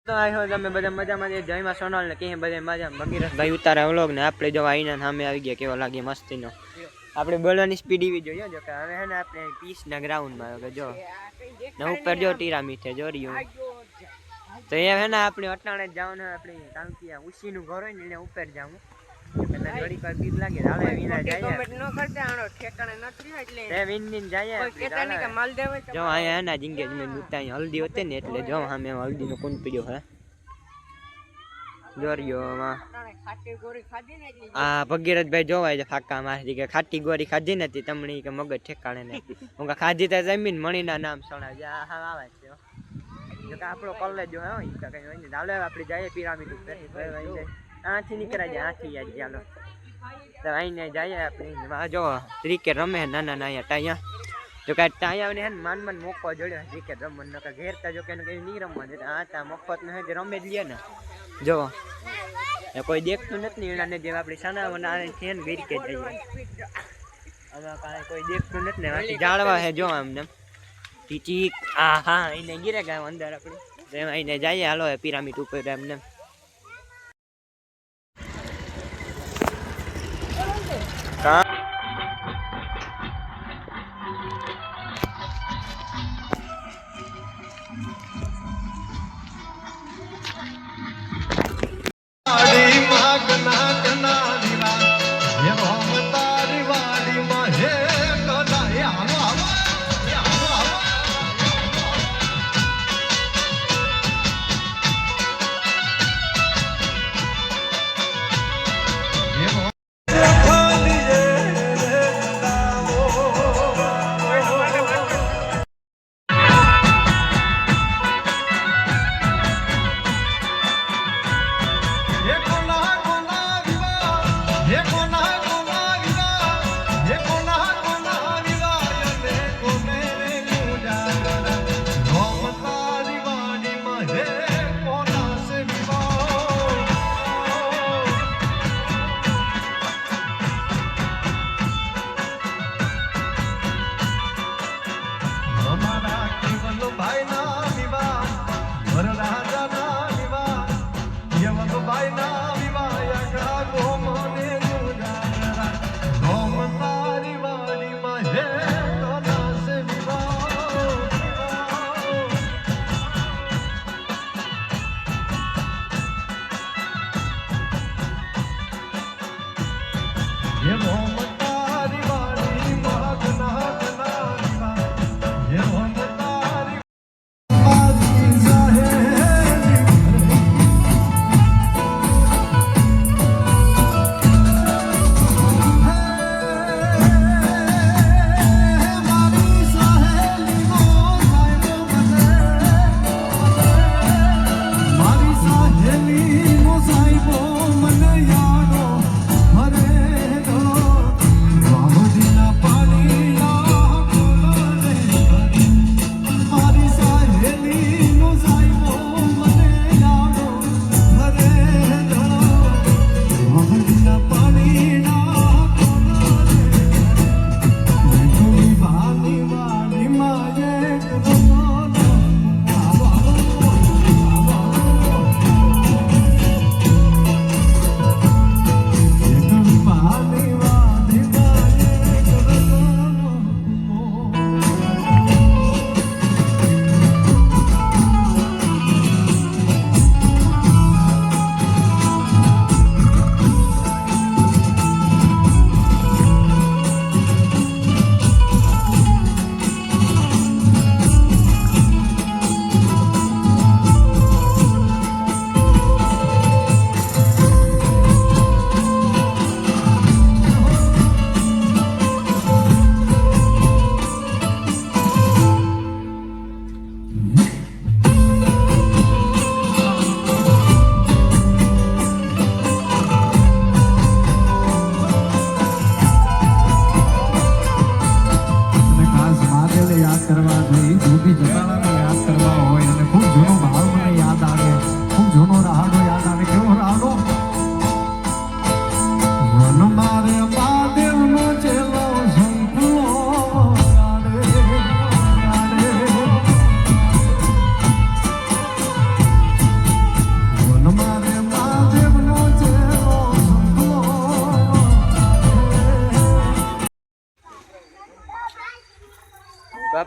તો આઈ હો તમે બધા મજામાં જયમાં સોનલ ને કે બધા મજામાં ભગીરથ ભાઈ ઉતારા વ્લોગ ને આપણે જો આઈના સામે આવી ગયા કેવો લાગે મસ્તીનો આપણે બોલવાની સ્પીડ એવી જોઈએ જો કે હવે હે ને આપણે પીસ ના ગ્રાઉન્ડ માં કે જો ને ઉપર જો ટીરામી છે જો રહ્યું તો એ હે ને આપણે અટાણે જવાનું આપણે કારણ કે ઉસી નું ઘર હોય ને એને ઉપર જાવું એટલે ઘડી પર પીસ લાગે હાલે વિના જાય કમેન્ટ નો કરતા આનો ઠેકાણે નથી એટલે તે વિન વિન જાય કોઈ કેતા નહીં કે માલ દેવે જો આયા હે ને એન્ગેજમેન્ટ ઉતાઈ હલ્દી હોતે ને એટલે જો સામે હલ્દી નો કોણ પીડ્યો હે જોરિયો માં ખાટી ગોરી ખાધી ને એટલે આ ભગીરથ ભાઈ જોવાય છે ફાકા મારી કે ખાટી ગોરી ખાધી નથી તમણી કે મગજ ઠેકાણે ને હું કે ખાધી તો જમીન મણીના નામ સણા જે હા આવે છે જો કે આપણો કોલેજ જો હે ઈ કઈ હોય ને હાલે આપણે જઈએ પિરામિડ ઉપર આથી નીકળા જાય આથી આજ ચાલો તો આઈને જઈએ આપણે જો ક્રિકેટ રમે નાના નાયા ટાયા જો કે ટાયા ને માન માન મોકો જોડ્યો ક્રિકેટ રમવા ન કે ઘેર તા જો કે કઈ નહીં રમવા દે આ તા મફત ને જે રમે જ લે ને જો કોઈ દેખતું નથી એનાને જે આપણી સાનાવના છે ને ગીર કે જઈએ આમાં કાંઈ કોઈ દેખતું નથી ને આથી જાળવા હે જો આમને ટીચીક આ હા એને ગીરે ગામ અંદર આપણે એમાં એને જઈએ હાલો પિરામિડ ઉપર એમને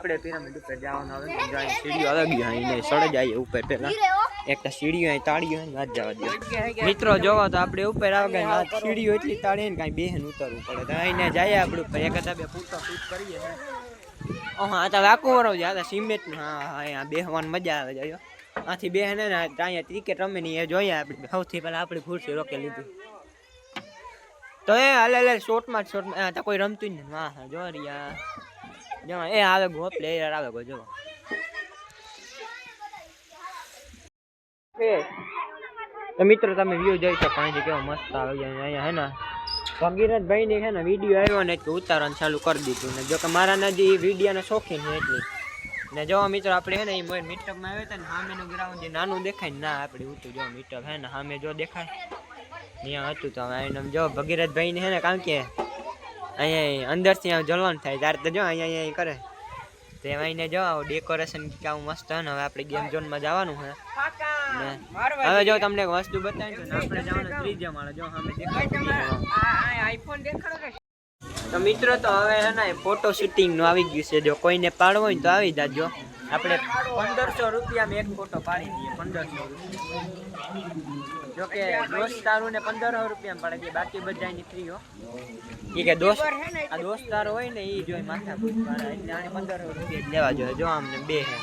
આપણે પિરામિડ ઉપર જવાનું આવે જાય સીડીઓ અલગ અહીં સડે જાય ઉપર પેલા એક સીડીઓ અહીં તાળીઓ વાત જવા દે મિત્રો જોવો તો આપણે ઉપર આવે ગયા સીડીઓ એટલી તાળી ને કાંઈ બેહન ઉતરવું પડે તો અહીં જાય આપણે ઉપર એક હતા બે ફૂટો શૂટ કરીએ હા તો વાકું વરો છે આ સિમેન્ટ હા અહીંયા બેહવાની મજા આવે જાય આથી બે ને અહીંયા ક્રિકેટ રમે ને એ જોઈએ આપણે સૌથી પહેલા આપણી ખુરશી રોકે લીધી તો એ હાલે શોર્ટમાં તો કોઈ રમતું જ નહીં હા જો રિયા જો એ આવે ગો પ્લેયર આવે ગો જો તો મિત્રો તમે વ્યૂ જોઈ શકો અહીં કેવો મસ્ત આવે અહીંયા હે ને ભગીરથભાઈ ની છે ને વિડીયો આવ્યો ને કે ઉતારવાનું ચાલુ કરી દીધું ને જો કે મારા નજી વિડીયોનો શોખીન છે એટલી ને જો મિત્રો આપણે હે ને એ મીટઅપમાં આવ્યા હતા ને સામેનું ગ્રાઉન્ડ જે નાનું દેખાય ને ના આપણે ઉતું જો મીટઅપ હે ને સામે જો દેખાય ત્યાં હતું તો હવે એને જો ભગીરથભાઈ ને હે ને કારણ કે અહીંયા અંદરથી જલવાનું થાય ત્યારે તો જો અહીંયા કરે તો એમાં જો ડેકોરેશન કેવું મસ્ત હે ને હવે આપણે ગેમ ઝોનમાં જવાનું છે હવે જો તમને એક વસ્તુ બતાવી તો આપણે જવાનું ત્રીજા માળે જો સામે દેખાય તો મિત્રો તો હવે હે ને ફોટો શૂટિંગ નું આવી ગયું છે જો કોઈને પાડવો હોય તો આવી જાજો આપણે 1500 રૂપિયામાં એક ફોટો પાડી દઈએ 1500 રૂપિયા જો કે દોસ્તારો ને 1500 રૂપિયામાં પાડી દઈએ બાકી બધાની ફ્રી હો એ કે દોસ્તારો હોય ને એ જોઈ માથા એટલે આને 1500 રૂપિયા લેવા જોઈએ જો આમને બે હે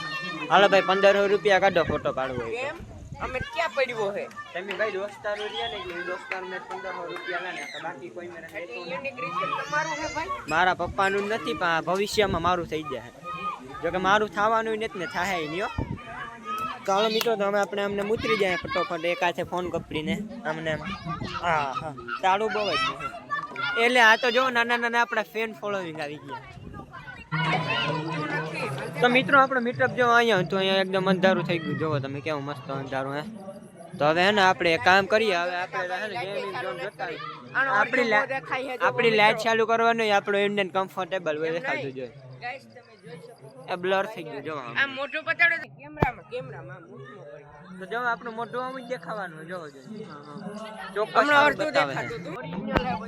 હાલો ભાઈ 1500 રૂપિયા કાઢો ફોટો પાડવો હોય અમે ક્યાં પડ્યો હે તમે ભાઈ દોસ્તારો રહ્યા ને એટલે દોસ્તારો ને 1500 રૂપિયા લે ને બાકી કોઈ મેરે યુનિક રિઝલ્ટ તમારું હે ભાઈ મારા પપ્પાનું નથી પણ ભવિષ્યમાં મારું થઈ જાય જો કે મારું થવાનું નથી ને થાય નહીં હો ચાલો મિત્રો તો અમે આપણે અમને ઉતરી જાય ફટોફટ એક હાથે ફોન કપડીને અમને હા હા તાળું બહુ જ એટલે આ તો જો નાના નાના આપણા ફેન ફોલોવિંગ આવી ગયા તો મિત્રો આપણો મીટઅપ જો અહીંયા તો અહીંયા એકદમ અંધારું થઈ ગયું જોવો તમે કેવું મસ્ત અંધારું હે તો હવે હે ને આપણે કામ કરીએ હવે આપણે હે ને ગેમિંગ ઝોન જોતા આપણી લાઈટ ચાલુ કરવાનું આપણો ઇન્ડિયન કમ્ફર્ટેબલ હોય દેખાતું જોઈએ ગાઈસ તમે જોઈ શકો આ બ્લર થઈ ગયું જો આ મોટું પતાડો કેમેરામાં તો જો આપણું મોઢું આમ જ દેખાવાનું જોવો જોઈએ ચોક્કસ દેખાતું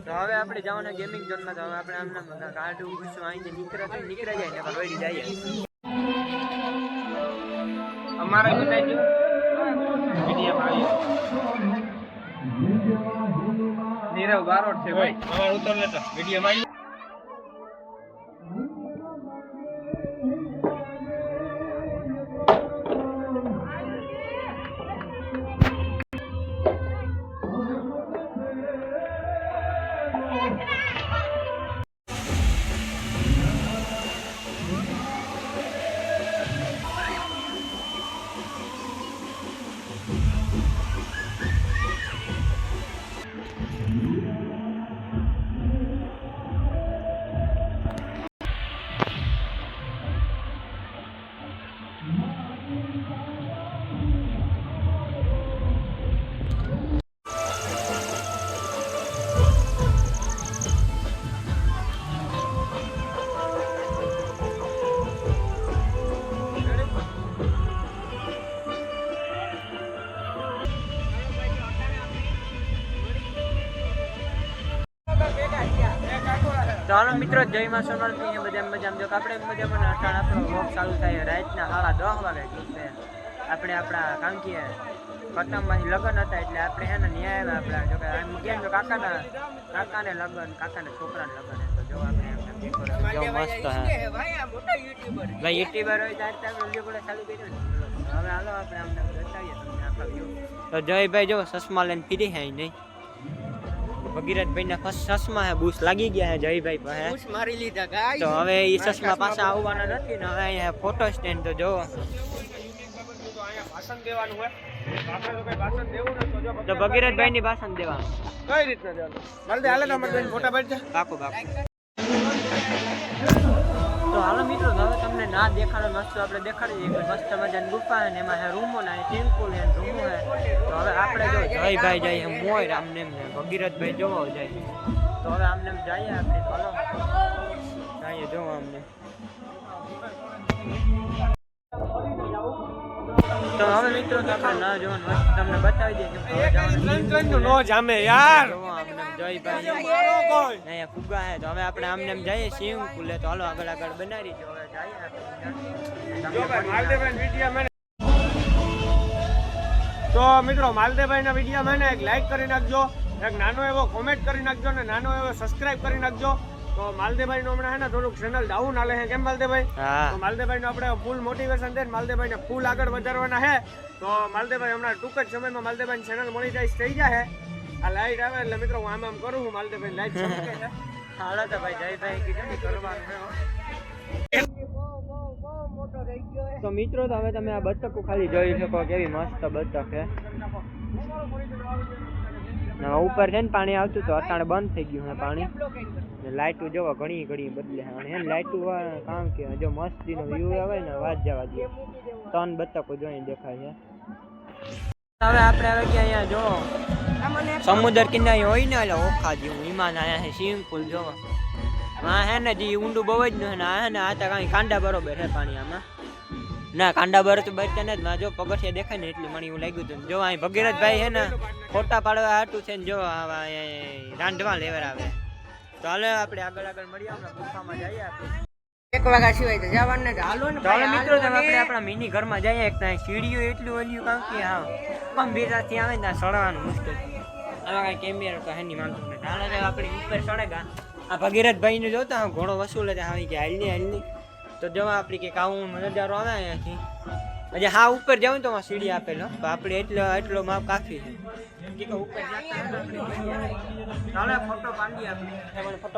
તો હવે આપણે જવાના ગેમિંગ ઝોનમાં તો હવે આપણે આમને કાઢું ગુસ્સો આઈને નીકળે જાય ને વળી જઈએ અમારા બતાવી વિડિયો મારી નીરવ બારોટ છે ભાઈ અમાર ઉતર લેતો વિડિયો મારી ચાલો મિત્રો જય માં સોનલ થી બધા મજામાં જો આપણે મજામાં અટાણ આપણો વ્લોગ ચાલુ થાય રાતના 10:30 વાગે છે આપણે આપણા કાંકીએ કટમમાંથી લગ્ન હતા એટલે આપણે હે ને ન્યાય આપણા જો કે આમ કેમ જો કાકાને લગ્ન કાકાના છોકરાને લગ્ન તો જો આપણે જો મસ્ત હે ભાઈ આ મોટા યુટ્યુબર હોય ત્યારે વિડિયો બોલે ચાલુ કર્યો હવે હાલો આપણે આમને બતાવીએ તમને આખા વ્યૂ તો જયભાઈ જો સસમા લઈને ફરી હે નહીં ભગીરથભાઈ ના ચશ્મા હે બૂસ લાગી ગયા હે જયભાઈ પાસે બૂસ મારી લીધા ગાઈસ તો હવે ઈ ચશ્મા પાછા આવવાના નથી ને હવે અહીંયા ફોટો સ્ટેન્ડ તો જો ભાષણ દેવાનું હોય આપણે તો કઈ ભાષણ દેવું ન તો ભગીરથભાઈ ની ભાષણ દેવાનું કઈ રીતના દેવાનું જલ્દી હાલે તો અમારે ફોટા પાડજો પાકો તો હાલો મિત્રો હવે તમને ના દેખાડો મસ્ત આપણે દેખાડી દઈએ મસ્ત મજાની ગુફા છે ને એમાં હે રૂમો ને ટેમ્પલ હે રૂમો હે તો હવે આપણે જો જયભાઈ જઈએ મોય રામને ભગીરથભાઈ જોવો જાય તો હવે આમને જઈએ આપણે ચાલો જઈએ જોવો અમને તો હવે મિત્રો તો આપણે ના જોવાનું વસ્તુ તમને બતાવી દઈએ કે હવે જવાનું નો જામે યાર જોવો આમને એમ જયભાઈ અહીંયા ફુગા હે તો હવે આપણે આમને એમ જઈએ સ્વિમિંગ પુલે તો હાલો આગળ આગળ બનાવી દો હવે જઈએ આપણે જો ભાઈ માલદેવભાઈ વિડિયો મને તો મિત્રો માલદેવભાઈના વિડિયો મને એક લાઈક કરી નાખજો, એક નાનો એવો કોમેન્ટ કરી નાખજો ને નાનો એવો સબસ્ક્રાઇબ કરી નાખજો. તો માલદેવભાઈ નો હમણાં હે ને થોડુંક ચેનલ ડાઉન હાલે છે કેમ માલદેવભાઈ? હા તો માલદેવભાઈ નો આપણે ફૂલ મોટિવેશન દે માલદેવભાઈને ફૂલ આગળ વધારવાના છે. તો માલદેવભાઈ હમણાં ટૂંક જ સમયમાં માલદેવભાઈની ચેનલ મોનેટાઈઝ થઈ જાય. આ લાઈટ આવે એટલે મિત્રો હું આમ કરું છું માલદેવભાઈ લાઈટ ચમકે છે. હાલો તો ભાઈ જયભાઈ કીધું ને કરવાનું તો મિત્રો તો હવે તમે આ બતકો ખાલી જોઈ શકો કેવી મસ્ત બતક છે. ઉપર છે ને પાણી આવતું તો અટાણે બંધ થઈ ગયું છે પાણી. લાઈટું જોવો ઘણી ઘણી બદલે અને હે લાઈટું કામ કે જો મસ્તીનો વ્યૂ આવે ને વાત જવા દે. 3 બતકો જોઈને દેખાય છે. હવે આપણે હવે કે અહીંયા જો સમુદ્ર કિનારે હોય ને એટલે ઓખા જેવું વિમાન આયા છે સ્વિમિંગ પુલ જોવો. હા હે ને જે ઊંડું બહુ જ ન હે ને આ તો કાંઈ કાંડા બરોબર છે પાણી આમાં. ના કાંડા બર તો બચતા ને જ જો પગથિયા દેખાય ને એટલી મને એવું લાગ્યું હતું. જો અહીં ભગીરથભાઈ છે ને ફોટા પાડવા હાટું છે ને જો આવા રાંધવા લેવર આવે. તો હાલે આપણે આગળ આગળ મળીએ આપણે ગુફામાં જઈએ આપણે 1 વાગ્યા સિવાય તો જવાનું ને હાલો ને. તો હવે મિત્રો તમે આપણે આપણા મિની ઘરમાં જઈએ એક ત્યાં સીડીઓ એટલું ઓલ્યું કામ કે હા ગંભીરતાથી આવે ને ત્યાં ચડવાનું મુશ્કેલ. આવા કાંઈ કેમેરો તો હેની માંગતું નથી. હાલે તો આપણે ઉપર ચડેગા. આ ભગીરથભાઈને જોતા ઘોડો વસૂલે આવી કે હાલની તો જવા આપણી કે આવું નજારો આવે અહીંયાથી. હજી હા ઉપર જાવ તો સીડી આપેલો આપણે એટલો માપ કાફી છે કે ઉપર ચાલો ફોટો પાડીએ આપણે ફોટો